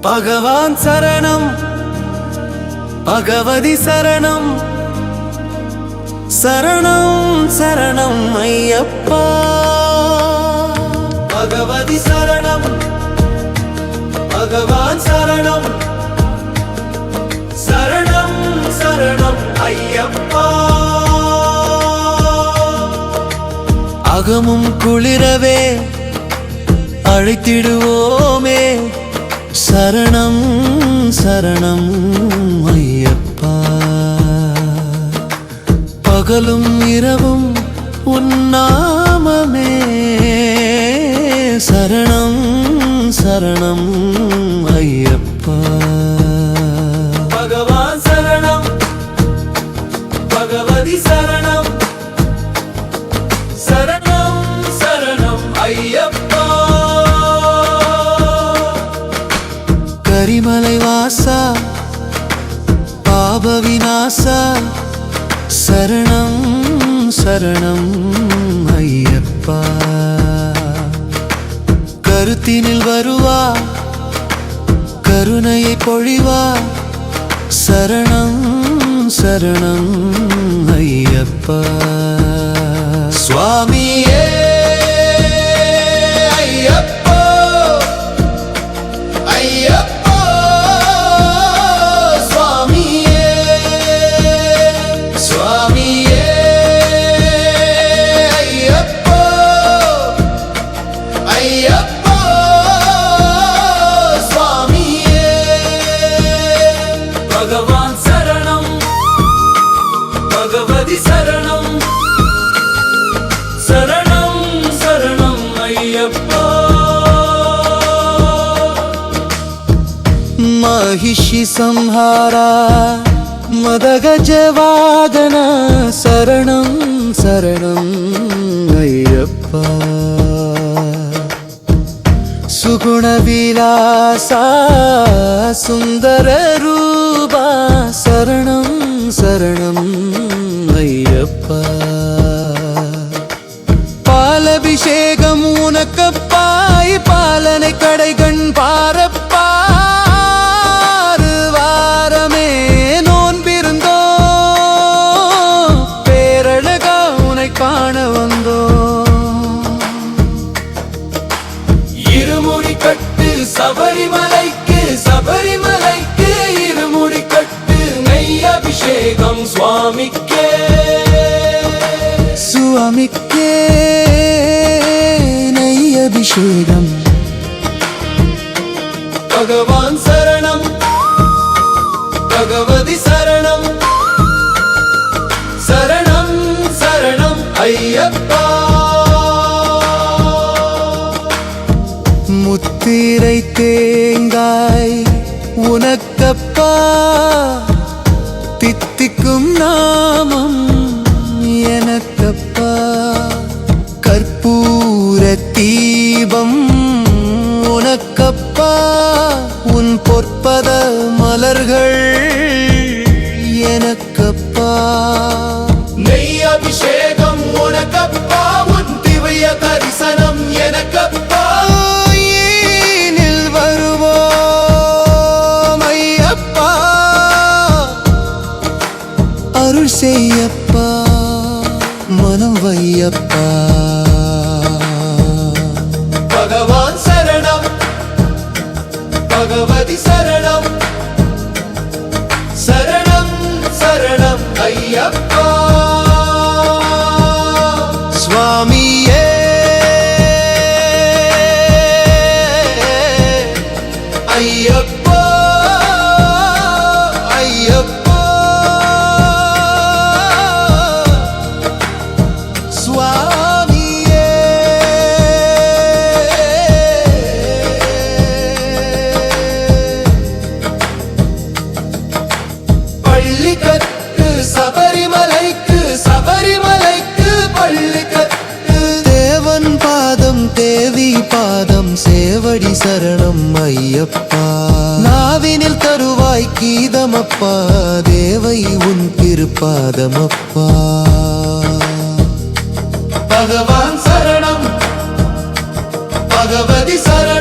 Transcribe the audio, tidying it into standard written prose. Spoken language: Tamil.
பகவான் சரணம், பகவதி சரணம், சரணம் சரணம் ஐயப்பா. பகவதி சரணம், பகவான் சரணம், சரணம் சரணம் ஐயப்பா. அகமும் குளிரவே அழைத்திடுவோமே, சரணம் சரணம் ஐயப்பா. பகலும் இரவும் உன்னாமமே, சரணம் சரணம் ஐயப்பா. பகவான் சரணம், பகவதி சரணம், சரணம் சரணம் ஐயப்பா. கரிமலை வாசா, பாப விநாசா, சரணம் சரணம் ஐயப்பா. கருத்தினில் வருவா, கருணையை பொழிவா, சரணம் சரணம் ஐயப்பா. சுவாமியே ஐயப்பா, ஐயப்பா சுவாமியே, சுவாமியே ஐயப்பா, ஐயப்பா சுவாமியே. பகவான் சரணம், பகவதி சரணம், சரணம் சரணம் ஐயப்பா. महिषि संहारा मदगजवादन, शरणं शरणं अय्यप्पा. सुगुणविलासा सुन्दररूपा, शरणं शरणं अय्यप्पा. பாலபிஷேகம் உனக்கப்பாய், பாலனை கடைகண் பாரப்பா. வாரமே நோன்பிருந்தோ, பேரழகா உனை காண வந்தோ. இருமுடி கட்டு சபரிமலைக்கு, சபரிமலைக்கு இருமுடி கட்டு. நெய் அபிஷேகம் சுவாமிக்கே, சுவாமிக்கே நெய் அபிஷேகம். பகவான் சரணம், பகவதி சரணம், சரணம் சரணம் ஐயப்பா. முத்திரை தேங்காய் உனக்கப்பா, தித்திக்கும் நாமம் எனக்கப்பா. கற்பூர தீபம் உனக்கப்பா, உன் பொற்பத மலர்கள் எனக்கப்பா. நெய் அபிஷேகம் உனக்கப்பா, உன் திவ்ய தரிசனம் எனக்கப்பா. ஏனில் வருவோம் ஐயப்பா, அருள் செய்யப்பா, மனம் வையப்பா. பகவான் சரணம், பகவதி சரணம், சரணம் சரணம் ஐயப்பா. சுவாமியே ஐயப்பா, ஐயப்பா சுவாமியே. பள்ளி கட்டு சபரிமலைக்கு, சபரிமலைக்கு பள்ளி கட்டு. தேவன் பாதம் தேவி பாதம், சேவடி சரணம் ஐயப்பா. நாவினில் தருவாய் கீதமப்பா, தேவை உன் திருப்பாதமப்பா. பகவான் சரணம், பகவதி சரணம்.